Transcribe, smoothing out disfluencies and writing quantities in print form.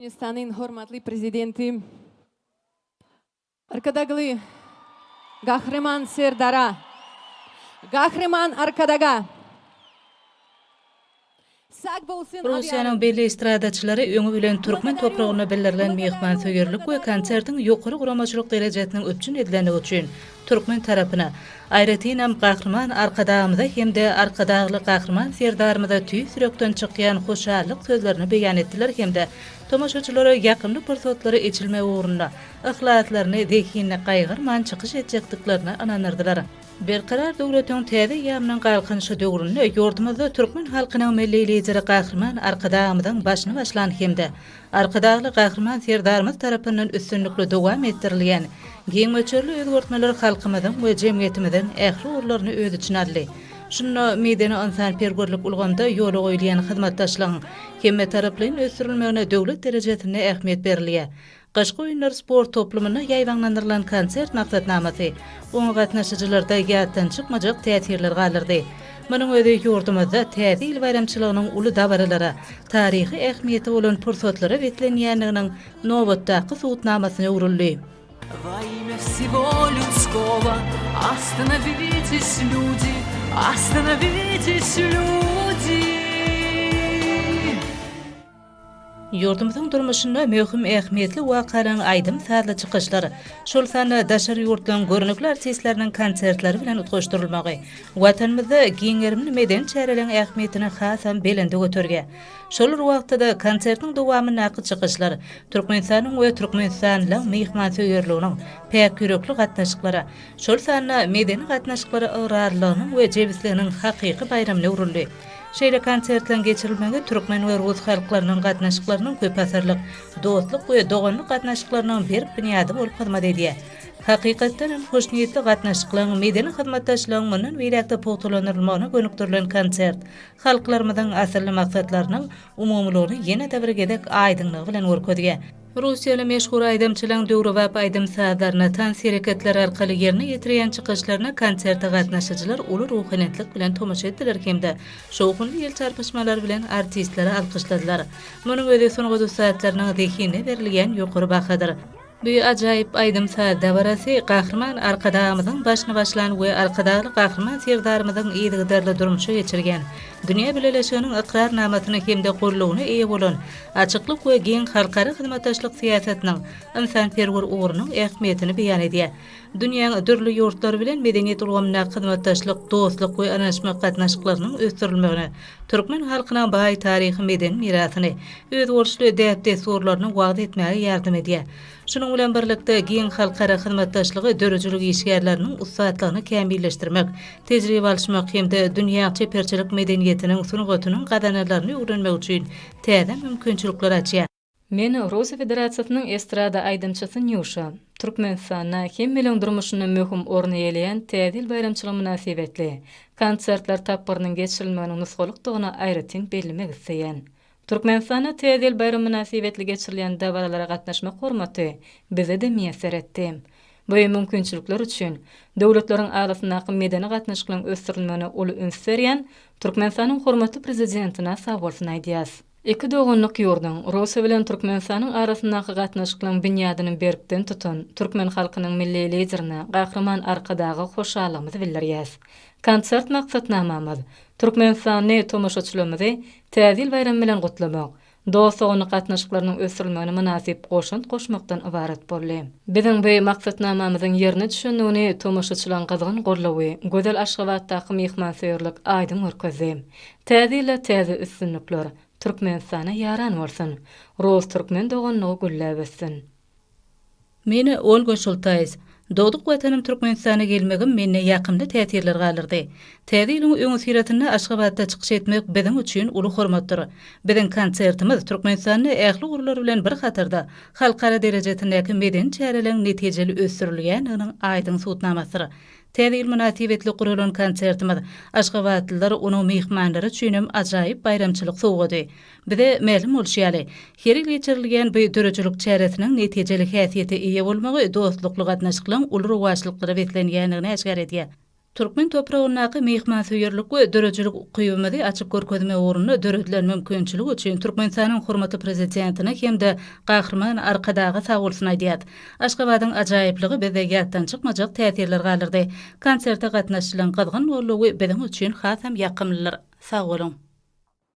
Türkmenistan'ın hormatly prezidenti, arkadagly Gahreman Serdara, Gahreman arkadaga. Sag bolsun Rusiyanın belli istradaçylary öňü bilen Türkmen topragyna bellerilen mehman söýerlik we konsertiň ýokary guramaçylyk derejesiniň öpçün edileni üçin Türkmen tarapyna aýratynam Gahreman arkadagymyza hemde arkadagly Gahreman serdarymyza tüý sürekden çykýan hoşallyk sözlerini beýan etdiler hemde tomaşaçylara ýakynlyk pursatlary içilme uğrunda ihlatlaryny dehinne gaýgyrman çykyş etjekdiklerini ananyrdylar. Berkarar döwletiň täze ýamynyň galkynşy döwründe ýurdumyzda türkmen halkynyň milli lideri Gahreman arkadagymyzyň başyny başlan hemde arkadagly Gahreman serdarymyz tarapyndan üstünlikli dowam etdirilýän giň möçerli özgertmeler halkymyzyň we jemgyýetimiziň ähli urlaryny öz içine aldy. Şunu meydana insan pergörlük ulgamda ýola goýulýan hyzmatdaşlygyň hemme taraplaryň ösürilmegine döwlet derejesinde ähmiýet berilýär. Gaşky oýunlar sport toplumyna ýaýwanlandyrylan konsert maksatnamasy oňa gatnaşyjylarda ýatdan çykmajak täsirler galyrdy. Munyň özi ýurdumyzda täze il bayramçylygynyň uly dabaralara, taryhy ähmiýeti bolan pursatlara betlenýändiginiň nowatdaky suwutnamasyna urildi. Во имя всего людского остановитесь, люди, остановитесь, люди. Ýurdumyzyň durmuşynda möhüm ähmiýetli wakalaryň aýdym sadly çykyşlary, şol sany daşary ýurtlaryň görnükler artistleriniň konsertleri bilen utgaşdyrylmagy, watanymyzda giňerimli meden çäreleň ähmiýetini hasam belende göterge. Şol wagtda konsertiň dowamy naky çykyşlary, Türkmenistanyň we Türkmenistanlyň mehman söýerliginiň pek ýürekli gatnaşyklary, şol sany medeni gatnaşyklary ýararlygynyň we jebisliginiň hakyky bayramyna urildi. Şeýle konsertlen geçirilmegi Türkmen we Rus halklarynyň gatnaşyklarynyň köp asarlyk, dostlyk we doganlyk gatnaşyklarynyň bir büniýady bolup hyzmat edýär. Hakykatdan hem hoşniýetli gatnaşyklaryň medeni hyzmatdaşlygyň mundan beýlekde pogtalanyrmagyna gönükdirilen konsert, halklarymyzyň asyrly maksatlarynyň umumlygyny ýene-de bir gedek aýdynlygy bilen görkezýär. Rusiýaly meşhur aýdamçylaryň döwri we aýdym sazlaryna tansir hareketler arkaly ýerine ýetirýän çykyşlaryna konsertde gatnaşyjylar uly ruhaniyetlik bilen tomaşa etdiler hemde şowkunly ýel çarpışmalary bilen artistlere alkyşladylar. Munyň özi soňky saatlarynyň dehine berilýän ýokary bahadyr. Bu ajaýyp aýdym saz dabarasy Gahreman arkadagymyzyň başyny başlan we arkadagy Gahreman serdarymyzyň ýygydarly durmuşa geçirgen. Dünýä bileleşiginiň ikrar namatyny hemde gorlugyny eýe bolan açyklyk we giň halkary hyzmatdaşlyk siýasatiniň insan-perwer uğrunyň ähmiýetini beýan edýär. Dünýäň dürli ýurtlary bilen medeniýet ulgamyna hyzmatdaşlyk, dostlyk we anaşma gatnaşyklarynyň ösdürilmegine, türkmen halkynyň baý taryhy meden mirasyny, öz borçly däpde sorlaryny wagt etmäge ýardym edýär. Şunun bilen birlikde giň halkara hyzmatdaşlygy dörejülük işgärleriniň ustatlygyny kämilleşdirmek, tejribe alşmak hemde dünýä çeperçilik medeniýetiniň sunugatynyň gadanalaryny öwrenmek üçin täze mümkinçilikler açýar. Men Rusiýa Federasiýasynyň estrada aýdymçysy Nyusha, Türkmenistana hem million durmuşyny möhüm orny ýeleýän täze bayramçylyk münasibetli konsertler tapyrynyň geçirilmeginiň nusgalydygyna aýratyn bellemek isleýän. Türkmenistana täze bayram münasibetli geçirilýän dabaralara gatnaşmak hormaty bize de meýser etdi. Bu mümkinçilikler üçin döwletleriň arasyndaky medeni gatnaşyklaryň ösdürilmegine uly üns berýän Türkmenistanyň hormatly prezidentina sag bolsun aýdýas. Iki doganlyk ýurdun Rusiýa bilen Türkmenistanyň arasyndaky gatnaşyklaryň büniýadyny beripden tutan türkmen halkynyň milli liderine Gahreman arkadagy hoşallygymyzy bildirýäs. Konsert maksatnamamyz Türkmenistanyň tomaşaçylarymyzy täze bayram bilen gutlamak, dostlugyny gatnaşyklarynyň ösdürilmegine münasip goşunt goşmakdan ibaret boldy. Biziň bu maksatnamamyzyň ýerine düşendigini tomaşaçylaryň gyzgyn gorlawy, gözel Aşgabatdaky mehman söýerlik aýdym görkezdi. Täze ile täze üstünlikler Türkmenistana yaran bolsun. Rus türkmen doganlygy güllebetsin. Meni Olga Şultaýs, Dowduk watanym Türkmenistana gelmegim menne ýakymda täsirler galyrdy. Täze ýylyň öňe siratine Aşgabatda çykyş etmek biziň üçin uly hormatdyr. Biziň konsertimiz Türkmenistanyň ähli urlary bilen bir hatarda halkara derejesindäki meden çäreleň netijeli ösdürilýändiginiň aýdym suwutnamasydyr. Täze ýyl münasibetli guralan konsertimiz Aşgabatlylar onuň mehmanlary üçin ajaýyp bayramçylyk sowgady. Bize ma'lum bolýarly, her ýyl geçirilýän bu dörejülük çäresiniň netijeli häsiýeti eýe bolmagy dostlukly gatnaşyklaryň uly rowaçlyklary betlenýändigini eşgär edýär. Türkmen toprağındaki mehmansuýerlik we dörejilik ukybymy açyk görkezme ornuny döredilen mümkinçiligi üçin Türkmenistanyň hormatly prezidentine hem-de Gahrman Arkadagy sag bolsun aýdýar. Aşgabatyň ajaýypligi bize ýatdan çykmajak täsirler galyrdy. Konsertde gatnaşylan gyzgyn bollugy bizim üçin hasam ýakymlylar. Sag bolun.